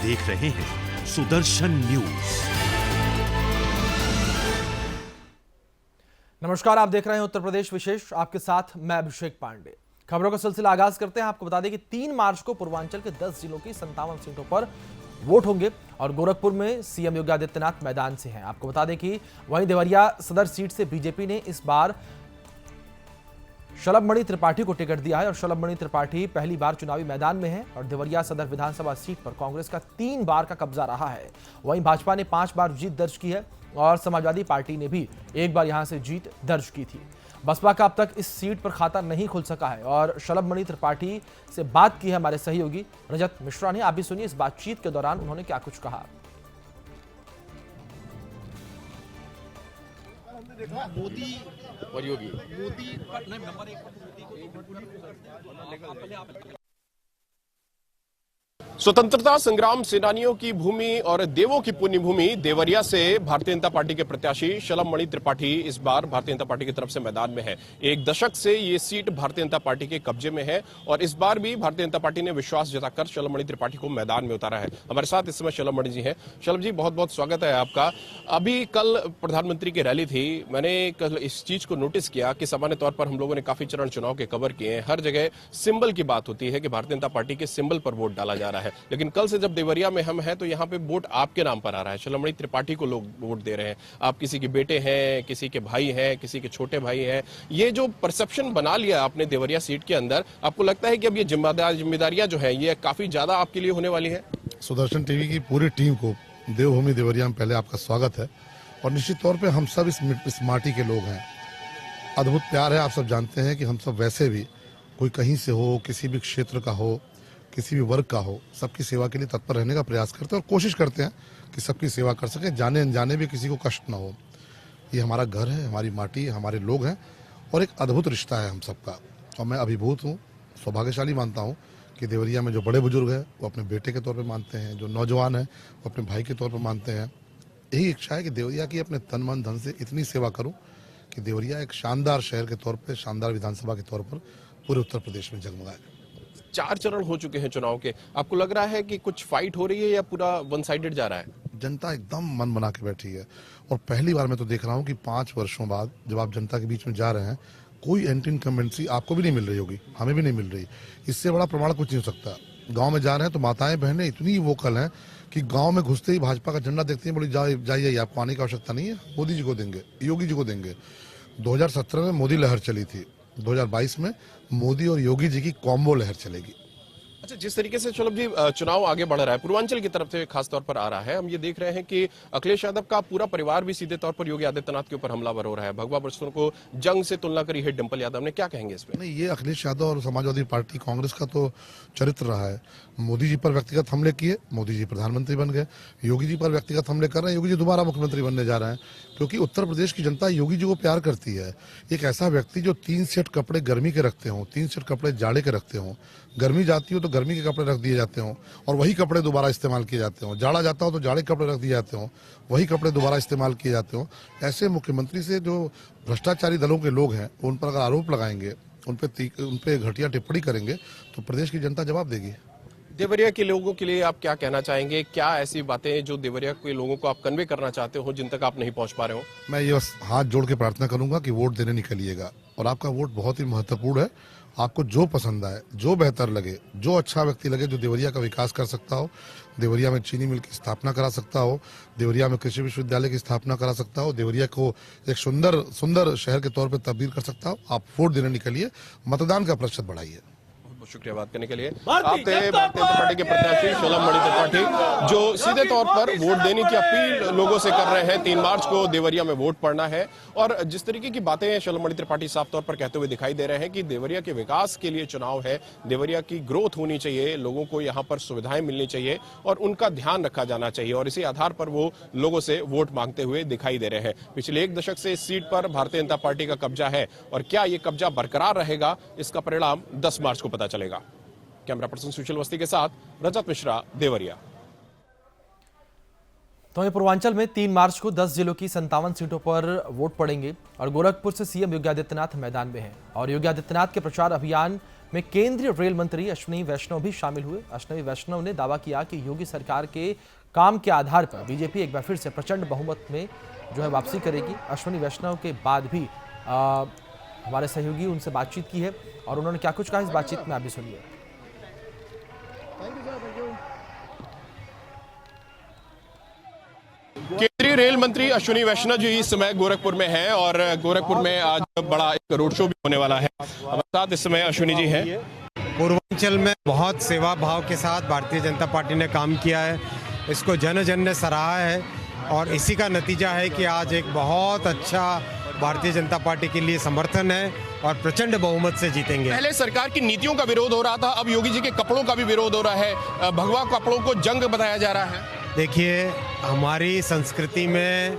देख रहे हैं सुदर्शन न्यूज। नमस्कार, आप देख रहे हैं उत्तर प्रदेश विशेष। आपके साथ मैं अभिषेक पांडे। खबरों का सिलसिला आगाज करते हैं। आपको बता दें कि 3 मार्च को पूर्वांचल के 10 जिलों की 57 सीटों पर वोट होंगे और गोरखपुर में सीएम योगी आदित्यनाथ मैदान से हैं। आपको बता दें कि वहीं देवरिया सदर सीट से बीजेपी ने इस बार शलभमणि त्रिपाठी को टिकट दिया है और शलभमणि त्रिपाठी पहली बार चुनावी मैदान में है और देवरिया सदर विधानसभा सीट पर कांग्रेस का 3 बार का कब्जा रहा है। वहीं भाजपा ने 5 बार जीत दर्ज की है और समाजवादी पार्टी ने भी 1 बार यहां से जीत दर्ज की थी। बसपा का अब तक इस सीट पर खाता नहीं खुल सका है और शलभमणि त्रिपाठी से बात की है हमारे सहयोगी रजत मिश्रा ने। आप भी सुनिए इस बातचीत के दौरान उन्होंने क्या कुछ कहा। मोदी और योगी नंबर 1 स्वतंत्रता संग्राम सेनानियों की भूमि और देवों की पुण्य भूमि देवरिया से भारतीय जनता पार्टी के प्रत्याशी शलभमणि त्रिपाठी इस बार भारतीय जनता पार्टी की तरफ से मैदान में है। 1 दशक से ये सीट भारतीय जनता पार्टी के कब्जे में है और इस बार भी भारतीय जनता पार्टी ने विश्वास जताकर शलभमणि त्रिपाठी को मैदान में उतारा है। हमारे साथ इस समय शलभमणि जी हैं। शलभ जी, बहुत बहुत स्वागत है आपका। अभी कल प्रधानमंत्री की रैली थी, मैंने कल इस चीज को नोटिस किया कि सामान्य तौर पर हम लोगों ने काफी चरण चुनाव के कवर किए हैं, हर जगह सिंबल की बात होती है कि भारतीय जनता पार्टी के सिंबल पर वोट डाला जा रहा है, लेकिन कल से जब देवरिया में हम हैं तो यहाँ पे वोट आपके नाम पर आ रहा है। शलभमणि त्रिपाठी को लोग वोट दे रहे हैं। आप किसी के बेटे हैं, किसी के भाई हैं, किसी के छोटे भाई हैं। ये जो परसेप्शन बना लिया आपने देवरिया सीट के अंदर, आपको लगता है कि अब ये जिम्मेदारियां जो है ये काफी ज्यादा आपके लिए होने वाली है? सुदर्शन टीवी की पूरी टीम को देवभूमि देवरिया में पहले आपका स्वागत है और निश्चित तौर पे हम सब इस माटी के लोग हैं। अद्भुत प्यार है। आप सब जानते हैं कि हम सब वैसे भी कोई कहीं से हो, किसी भी क्षेत्र का हो, किसी भी वर्ग का हो, सबकी सेवा के लिए तत्पर रहने का प्रयास करते हैं और कोशिश करते हैं कि सबकी सेवा कर सके, जाने अनजाने भी किसी को कष्ट ना हो। ये हमारा घर है, हमारी माटी है, हमारे लोग हैं और एक अद्भुत रिश्ता है हम सबका। और मैं अभिभूत हूँ, सौभाग्यशाली मानता हूँ कि देवरिया में जो बड़े बुजुर्ग हैं वो अपने बेटे के तौर पर मानते हैं, जो नौजवान हैं वो अपने भाई के तौर पर मानते हैं। यही इच्छा है कि देवरिया की अपने तन मन धन से इतनी सेवा करूँ कि देवरिया एक शानदार शहर के तौर पर, शानदार विधानसभा के तौर पर पूरे उत्तर प्रदेश में जगमगाए। 4 चरण हो चुके हैं चुनाव के। आपको लग रहा है कि कुछ फाइट हो रही है या पूरा वन साइडेड जा रहा है? जनता एकदम मन बना के बैठी है और पहली बार मैं तो देख रहा हूँ कि 5 वर्षों बाद जब आप जनता के बीच में जा रहे हैं, कोई एंटी इनकम्बेंसी आपको भी नहीं मिल रही होगी, हमें भी नहीं मिल रही। इससे बड़ा प्रमाण कुछ नहीं हो सकता। गांव में जा रहे हैं तो माताएं बहनें इतनी वोकल हैं कि गांव में घुसते ही भाजपा का झंडा देखते हैं, बोली जाइए, आपको आने की आवश्यकता नहीं है, मोदी जी को देंगे, योगी जी को देंगे। 2017 में मोदी लहर चली थी, 2022 में मोदी और योगी जी की कॉम्बो लहर चलेगी। अच्छा, जिस तरीके से शलभ जी चुनाव आगे बढ़ रहा है, पूर्वांचल की तरफ से खास तौर पर आ रहा है, हम ये देख रहे हैं कि अखिलेश यादव का पूरा परिवार भी सीधे तौर पर योगी आदित्यनाथ के ऊपर हमलावर हो रहा है। भगवा बरसों को जंग से तुलना करी है डिंपल यादव ने, क्या कहेंगे इस पे? नहीं, ये अखिलेश यादव और समाजवादी पार्टी कांग्रेस का तो चरित्र रहा है। मोदी जी पर व्यक्तिगत हमले किए, मोदी जी प्रधानमंत्री बन गए। योगी जी पर व्यक्तिगत हमले कर रहे हैं, योगी जी दोबारा मुख्यमंत्री बनने जा रहे हैं, क्योंकि उत्तर प्रदेश की जनता योगी जी को प्यार करती है। एक ऐसा व्यक्ति जो 3 सेट कपड़े गर्मी के रखते हों, 3 सेट कपड़े जाड़े के रखते हों, गर्मी जाती हो तो गर्मी के कपड़े रख दिए जाते हों और वही कपड़े दोबारा इस्तेमाल किए जाते हों, जाड़ा जाता हो तो जाड़े कपड़े रख दिए जाते हों, वही कपड़े दोबारा इस्तेमाल किए जाते हों। ऐसे मुख्यमंत्री से जो भ्रष्टाचारी दलों के लोग हैं, उन पर अगर आरोप लगाएंगे, उन पे घटिया टिप्पणी करेंगे तो प्रदेश की जनता जवाब देगी। देवरिया के लोगों के लिए आप क्या कहना चाहेंगे? क्या ऐसी बातें जो देवरिया के लोगों को आप कन्वे करना चाहते हो जिन तक आप नहीं पहुंच पा रहे हो? मैं ये बस हाथ जोड़ के प्रार्थना करूंगा कि वोट देने निकलिएगा और आपका वोट बहुत ही महत्वपूर्ण है। आपको जो पसंद आए, जो बेहतर लगे, जो अच्छा व्यक्ति लगे, जो देवरिया का विकास कर सकता हो, देवरिया में चीनी मिल की स्थापना करा सकता हो, देवरिया में कृषि विश्वविद्यालय की स्थापना करा सकता हो, देवरिया को एक सुंदर शहर के तौर पर तब्दील कर सकता हो, आप वोट देने निकलिए, मतदान का प्रतिशत बढ़ाइए। शुक्रिया बात करने के लिए। आप थे भारतीय जनता पार्टी के प्रत्याशी शलभमणि त्रिपाठी, जो सीधे तौर पर वोट देने की अपील लोगों से कर रहे हैं। 3 मार्च को देवरिया में वोट पड़ना है और जिस तरीके की बातें शलभमणि त्रिपाठी साफ तौर पर कहते हुए दिखाई दे रहे हैं कि देवरिया के विकास के लिए चुनाव है, देवरिया की ग्रोथ होनी चाहिए, लोगों को यहाँ पर सुविधाएं मिलनी चाहिए और उनका ध्यान रखा जाना चाहिए और इसी आधार पर वो लोगों से वोट मांगते हुए दिखाई दे रहे हैं। पिछले 1 दशक से इस सीट पर भारतीय जनता पार्टी का कब्जा है और क्या ये कब्जा बरकरार रहेगा, इसका परिणाम 10 मार्च को पता चलेगा। कैमरा पर्सन सुशील वस्ती के साथ रजत मिश्रा, देवरिया। तो पूर्वांचल में 3 मार्च को 10 जिलों की 57 सीटों पर वोट पड़ेंगे और गोरखपुर से सीएम योगी आदित्यनाथ मैदान में हैं और योगी आदित्यनाथ के प्रचार अभियान में केंद्रीय रेल मंत्री अश्विनी वैष्णव भी शामिल हुए। अश्विनी वैष्णव ने दावा किया कि योगी सरकार के काम के आधार पर बीजेपी एक बार फिर से प्रचंड बहुमत में वापसी करेगी। अश्विनी वैष्णव के बाद भी हमारे सहयोगी उनसे बातचीत की है और उन्होंने क्या कुछ कहा इस बातचीत में आप भी सुनिए। केंद्रीय रेल मंत्री अश्विनी वैष्णव जी इस समय गोरखपुर में हैं और गोरखपुर में आज बड़ा एक रोड शो भी होने वाला है। हमारे साथ इस समय अश्विनी जी हैं। पूर्वांचल में बहुत सेवा भाव के साथ भारतीय जनता पार्टी ने काम किया है, इसको जन जन ने सराहा है और इसी का नतीजा है कि आज एक बहुत अच्छा भारतीय जनता पार्टी के लिए समर्थन है और प्रचंड बहुमत से जीतेंगे। पहले सरकार की नीतियों का विरोध हो रहा था, अब योगी जी के कपड़ों का भी विरोध हो रहा है। भगवा कपड़ों को जंग बताया जा रहा है। देखिए, हमारी संस्कृति में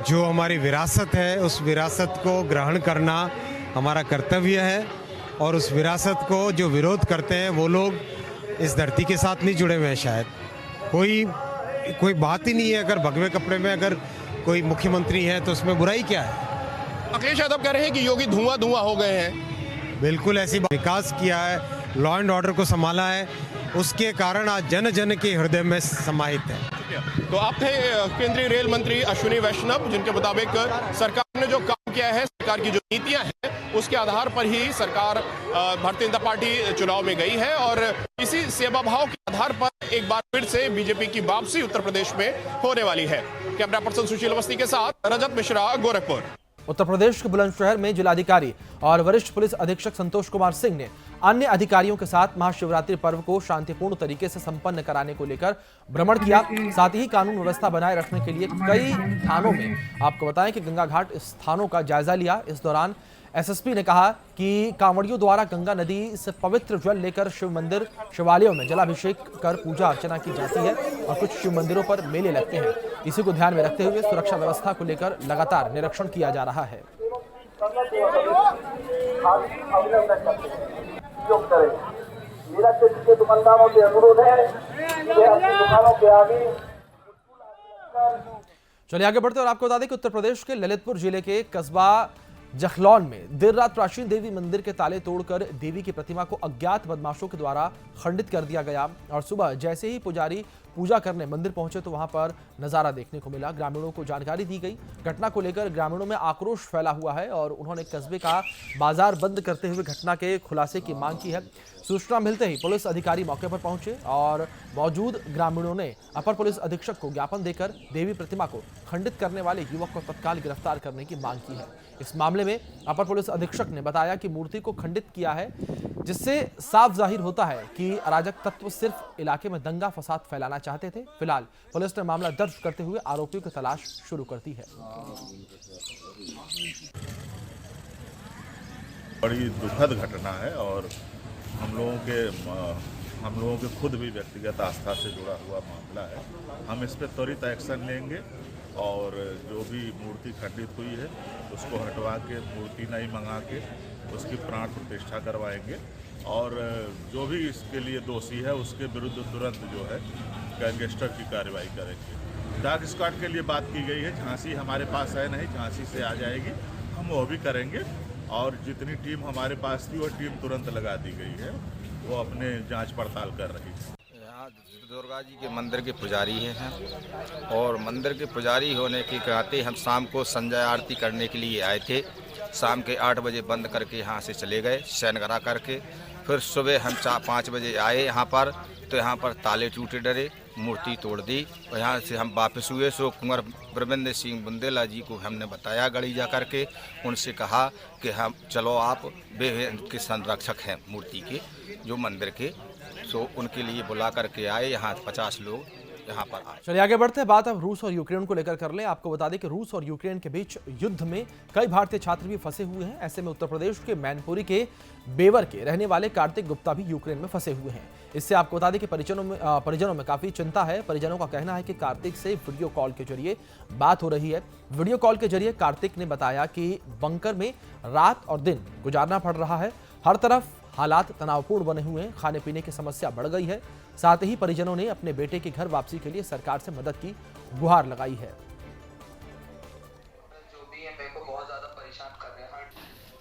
जो हमारी विरासत है उस विरासत को ग्रहण करना हमारा कर्तव्य है और उस विरासत को जो विरोध करते हैं वो लोग इस धरती के साथ नहीं जुड़े हुए हैं। शायद कोई बात ही नहीं है। अगर भगवे कपड़े में अगर कोई मुख्यमंत्री है तो उसमें बुराई क्या है। अखिलेश यादव कह रहे हैं कि योगी धुआं धुआं हो गए हैं। बिल्कुल ऐसी विकास किया है, लॉ एंड ऑर्डर को संभाला है, उसके कारण आज जन जन के हृदय में समाहित है। तो आप थे केंद्रीय रेल मंत्री अश्विनी वैष्णव, जिनके मुताबिक सरकार ने जो काम किया है, सरकार की जो नीतियां हैं उसके आधार पर ही सरकार भारतीय जनता पार्टी चुनाव में गई है और इसी सेवा भाव के आधार पर एक बार फिर से बीजेपी की वापसी उत्तर प्रदेश में होने वाली है। कैमरा पर्सन सुशील अवस्थी के साथ रजत मिश्रा, गोरखपुर। उत्तर प्रदेश के बुलंदशहर में जिलाधिकारी और वरिष्ठ पुलिस अधीक्षक संतोष कुमार सिंह ने अन्य अधिकारियों के साथ महाशिवरात्रि पर्व को शांतिपूर्ण तरीके से संपन्न कराने को लेकर भ्रमण किया। साथ ही कानून व्यवस्था बनाए रखने के लिए कई थानों में, आपको बताएं कि गंगा घाट स्थानों का जायजा लिया। इस दौरान एसएसपी ने कहा कि कांवड़ियों द्वारा गंगा नदी से पवित्र जल लेकर शिव मंदिर शिवालयों में जलाभिषेक कर पूजा अर्चना की जाती है और कुछ शिव मंदिरों पर मेले लगते हैं। इसी को ध्यान में रखते हुए सुरक्षा व्यवस्था को लेकर लगातार निरीक्षण किया जा रहा है। मेरा के दुकानदारों से अनुरोध है कि अपनी दुकानों के आगे। चलिए आगे बढ़ते और आपको बता दें कि उत्तर प्रदेश के ललितपुर जिले के कस्बा जखलौन में देर रात प्राचीन देवी मंदिर के ताले तोड़कर देवी की प्रतिमा को अज्ञात बदमाशों के द्वारा खंडित कर दिया गया और सुबह जैसे ही पुजारी पूजा करने मंदिर पहुंचे तो वहां पर नजारा देखने को मिला। ग्रामीणों को जानकारी दी गई। घटना को लेकर ग्रामीणों में आक्रोश फैला हुआ है और उन्होंने कस्बे का बाजार बंद करते हुए घटना के खुलासे की मांग की है। सूचना मिलते ही पुलिस अधिकारी मौके पर पहुंचे और मौजूद ग्रामीणों ने अपर पुलिस अधीक्षक को ज्ञापन देकर देवी प्रतिमा को खंडित करने वाले युवक को तत्काल गिरफ्तार करने की मांग की है। इस मामले में अपर पुलिस अधीक्षक ने बताया कि मूर्ति को खंडित किया है, जिससे साफ जाहिर होता है कि अराजक तत्व सिर्फ इलाके में दंगा फसाद फैलाना चाहते थे। फिलहाल पुलिस ने मामला दर्ज करते हुए आरोपियों की तलाश शुरू कर दी है। बड़ी दुखद घटना है और हम लोगों के खुद भी व्यक्तिगत आस्था से जुड़ा हुआ मामला है। हम इस पर त्वरित एक्शन लेंगे और जो भी मूर्ति खंडित हुई है उसको हटवा के मूर्ति नई मंगा के उसकी प्राण प्रतिष्ठा करवाएंगे और जो भी इसके लिए दोषी है उसके विरुद्ध तुरंत जो है गैंगस्टर की कार्रवाई करेंगे। डॉग स्क्वाड के लिए बात की गई है। झांसी हमारे पास है नहीं, झांसी से आ जाएगी, हम वो भी करेंगे और जितनी टीम हमारे पास थी वो टीम तुरंत लगा दी गई है, वो अपने जांच पड़ताल कर रही है। यहाँ दुर्गा जी के मंदिर के पुजारी हैं और मंदिर के पुजारी होने के नाते हम शाम को संजय आरती करने के लिए आए थे। शाम के 8 बजे बंद करके यहाँ से चले गए शयन करा करके। फिर सुबह हम 4-5 बजे आए यहाँ पर तो यहाँ पर ताले टूटे डरे, मूर्ति तोड़ दी और यहाँ से हम वापस हुए। सो कुंवर ब्रह्मेंद्र सिंह बुंदेला जी को हमने बताया गढ़ी जा करके, उनसे कहा कि हम चलो आप के संरक्षक हैं मूर्ति के जो मंदिर के, सो उनके लिए बुला करके आए। यहाँ 50 लोग यहाँ पर आए। चलिए आगे बढ़ते हैं, बात अब रूस और यूक्रेन को लेकर कर लें। आपको बता दें कि रूस और यूक्रेन के बीच युद्ध में कई भारतीय छात्र भी फंसे हुए हैं। ऐसे में उत्तर प्रदेश के मैनपुरी के बेवर के रहने वाले कार्तिक गुप्ता भी यूक्रेन में फंसे हुए हैं। इससे आपको बता दें कि परिजनों में काफी चिंता है। परिजनों का कहना है कि कार्तिक से वीडियो कॉल के जरिए बात हो रही है। वीडियो कॉल के जरिए कार्तिक ने बताया कि बंकर में रात और दिन गुजारना पड़ रहा है। हर तरफ हालात तनावपूर्ण बने हुए हैं, खाने पीने की समस्या बढ़ गई है। साथ ही परिजनों ने अपने बेटे की घर वापसी के लिए सरकार से मदद की गुहार लगाई है।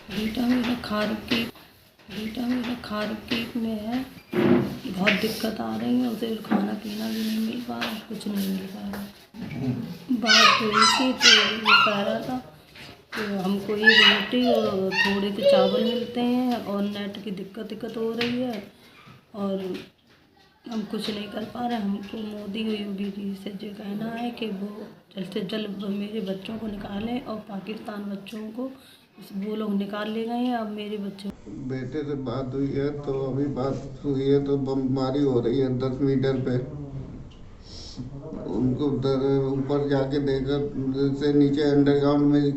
बेटा मेरा खार के बेटा मेरा खारकीट में है, बहुत दिक्कत आ रही है, उसे खाना पीना भी नहीं मिल पा रहा, कुछ नहीं मिल पा रहा। बात हुई थी तो वो कह रहा था कि हमको ये रोटी और थोड़े से चावल मिलते हैं और नेट की दिक्कत हो रही है और हम कुछ नहीं कर पा रहे। हमको मोदी योगी जी से जो कहना है कि वो जल्द से जल्द मेरे बच्चों को निकालें और पाकिस्तान बच्चों को वो लोग निकाल ले गए हैं। अब मेरे बच्चों बेटे से बात हुई है तो अभी बात हुई है तो बमबारी हो रही है 10 मीटर पे। उनको ऊपर जाके देखा से नीचे अंडरग्राउंड में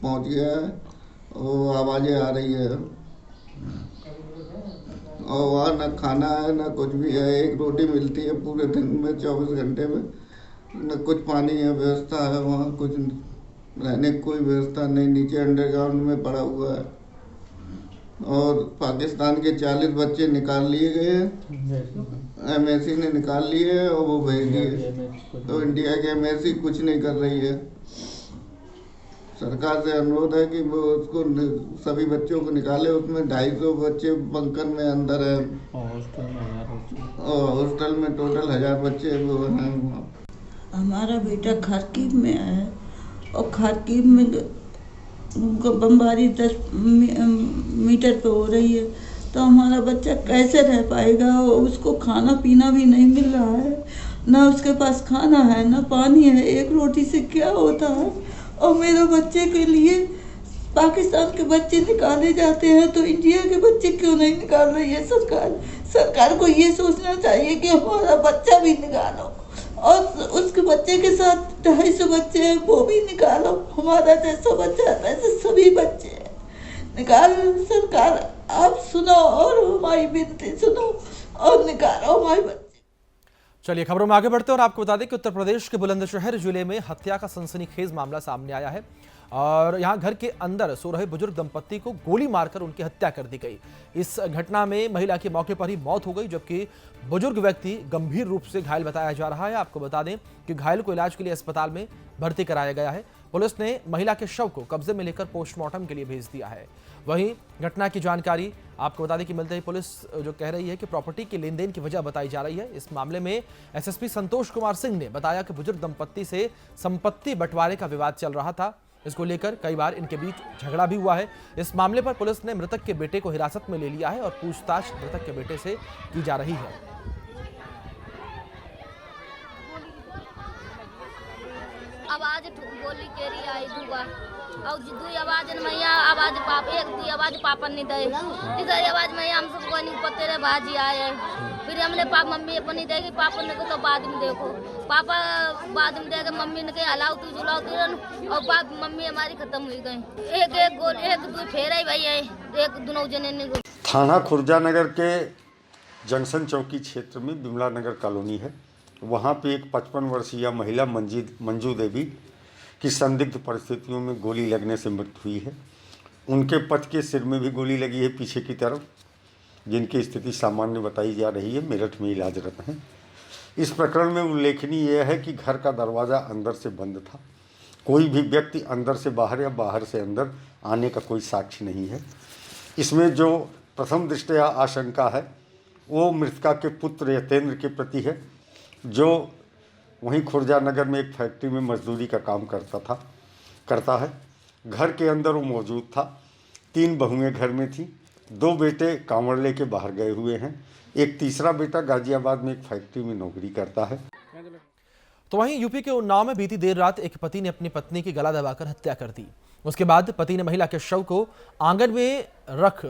पहुंच गया है और आवाज़ें आ रही है और वहाँ ना खाना है ना कुछ भी है। एक रोटी मिलती है पूरे दिन में 24 घंटे में, न कुछ पानी है व्यवस्था है वहाँ, कुछ रहने की कोई व्यवस्था नहीं। नीचे अंडरग्राउंड में पड़ा हुआ है और पाकिस्तान के 40 बच्चे निकाल लिए गए हैं, एमएससी ने निकाल लिए और वो भेज दिए। तो इंडिया की एमएससी कुछ नहीं कर रही है। सरकार से अनुरोध है कि वो उसको सभी बच्चों को निकाले। उसमें 250 बच्चे बंकर में अंदर है और हॉस्टल में टोटल 1000 बच्चे वो हैं वहाँ। हमारा बेटा खारकीव में है और खारकीव में बमबारी 10 मीटर पे हो रही है तो हमारा बच्चा कैसे रह पाएगा। उसको खाना पीना भी नहीं मिल रहा है, ना उसके पास खाना है ना पानी है। एक रोटी से क्या होता है। और मेरे बच्चे के लिए पाकिस्तान के बच्चे निकाले जाते हैं तो इंडिया के बच्चे क्यों नहीं निकाल रही है सरकार। सरकार को ये सोचना चाहिए कि हमारा बच्चा भी निकालो और उसके बच्चे के साथ 250 बच्चे हैं वो भी निकालो। हमारा जैसा बच्चा वैसे सभी बच्चे हैं, निकाल। सरकार आप सुनो और हमारी विनती सुनो और निकालो हमारे बच्चे। चलिए खबरों में आगे बढ़ते हैं और आपको बता दें कि उत्तर प्रदेश के बुलंदशहर जिले में हत्या का सनसनीखेज मामला सामने आया है और यहां घर के अंदर सो रहे बुजुर्ग दंपत्ति को गोली मारकर उनकी हत्या कर दी गई। इस घटना में महिला की मौके पर ही मौत हो गई जबकि बुजुर्ग व्यक्ति गंभीर रूप से घायल बताया जा रहा है। आपको बता दें कि घायल को इलाज के लिए अस्पताल में भर्ती कराया गया है। पुलिस ने महिला के शव को कब्जे में लेकर पोस्टमार्टम के लिए भेज दिया है। वहीं घटना की जानकारी आपको बता दें कि मिलते ही पुलिस जो कह रही है कि प्रॉपर्टी के लेन देन की वजह बताई जा रही है। इस मामले में एसएसपी संतोष कुमार सिंह ने बताया कि बुजुर्ग दंपत्ति से संपत्ति बंटवारे का विवाद चल रहा था। इसको लेकर कई बार इनके बीच झगड़ा भी हुआ है। इस मामले पर पुलिस ने मृतक के बेटे को हिरासत में ले लिया है और पूछताछ मृतक के बेटे से की जा रही है। आवाज गोली केरी आई दुआ और दुई आवाज मैया आवाज पाप एक दी आवाज पापा नहीं दे इधर आवाज मैया हम सब कोई नहीं पते रे बाजी आए। फिर हमने पाप मम्मी अपनी देगी पापा ने तो बाद में देखो पापा बाद में देखे मम्मी ने कहा हलाओ तू जुलाओ तू और पाप मम्मी हमारी खत्म हुई गई। एक गोल एक दो फेर आई भाई एक दोनों जने ने। थाना खुर्जानगर के जंक्शन चौकी क्षेत्र में बिमला नगर कॉलोनी है। वहाँ पे एक 55 वर्षीय महिला मंजू देवी की संदिग्ध परिस्थितियों में गोली लगने से मृत्यु हुई है। उनके पति के सिर में भी गोली लगी है पीछे की तरफ, जिनकी स्थिति सामान्य बताई जा रही है, मेरठ में इलाजरत हैं। इस प्रकरण में उल्लेखनीय यह है कि घर का दरवाज़ा अंदर से बंद था। कोई भी व्यक्ति अंदर से बाहर या बाहर से अंदर आने का कोई साक्ष्य नहीं है। इसमें जो प्रथम दृष्टया आशंका है वो मृतका के पुत्र यतेंद्र के प्रति है, जो वहीं खुर्जानगर में एक फैक्ट्री में मजदूरी का काम करता है। घर के अंदर वो मौजूद था। 3 बहुएं घर में थी। 2 बेटे कांवड़ लेके बाहर गए हुए हैं। एक तीसरा बेटा गाजियाबाद में एक फैक्ट्री में नौकरी करता है। तो वहीं यूपी के उन्नाव में बीती देर रात एक पति ने अपनी पत्नी की गला दबाकर हत्या कर दी। उसके बाद पति ने महिला के शव को आंगन में रख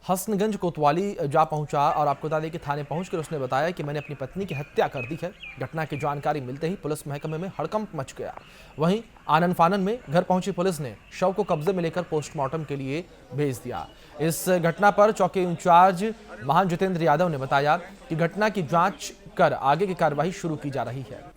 हसनगंज कोतवाली जा पहुंचा और आपको बता दें कि थाने पहुंचकर उसने बताया कि मैंने अपनी पत्नी की हत्या कर दी है। घटना की जानकारी मिलते ही पुलिस महकमे में हड़कंप मच गया। वहीं आनन फानन में घर पहुंची पुलिस ने शव को कब्जे में लेकर पोस्टमार्टम के लिए भेज दिया। इस घटना पर चौकी इंचार्ज महान जितेंद्र यादव ने बताया कि घटना की जांच कर आगे की कार्रवाई शुरू की जा रही है।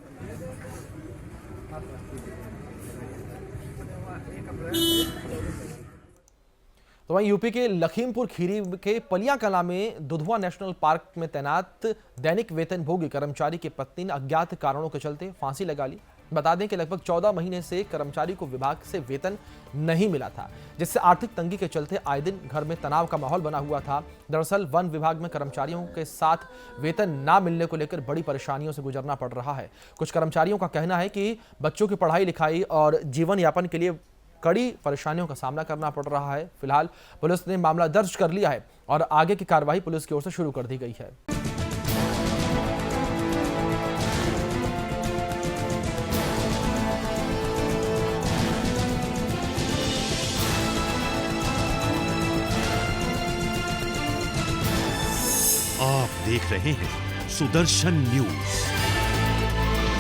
तो वहीं यूपी के लखीमपुर खीरी के पलिया कला में दुधवा नेशनल पार्क में तैनात दैनिक वेतनभोगी कर्मचारी की पत्नी ने अज्ञात कारणों के चलते फांसी लगा ली। बता दें कि लगभग 14 महीने से कर्मचारी को विभाग से वेतन नहीं मिला था, जिससे आर्थिक तंगी के चलते आए दिन घर में तनाव का माहौल बना हुआ था। दरअसल वन विभाग में कर्मचारियों के साथ वेतन ना मिलने को लेकर बड़ी परेशानियों से गुजरना पड़ रहा है। कुछ कर्मचारियों का कहना है कि बच्चों की पढ़ाई लिखाई और जीवन यापन के लिए कड़ी परेशानियों का सामना करना पड़ रहा है। फिलहाल पुलिस ने मामला दर्ज कर लिया है और आगे की कार्रवाई पुलिस की ओर से शुरू कर दी गई है। आप देख रहे हैं सुदर्शन न्यूज।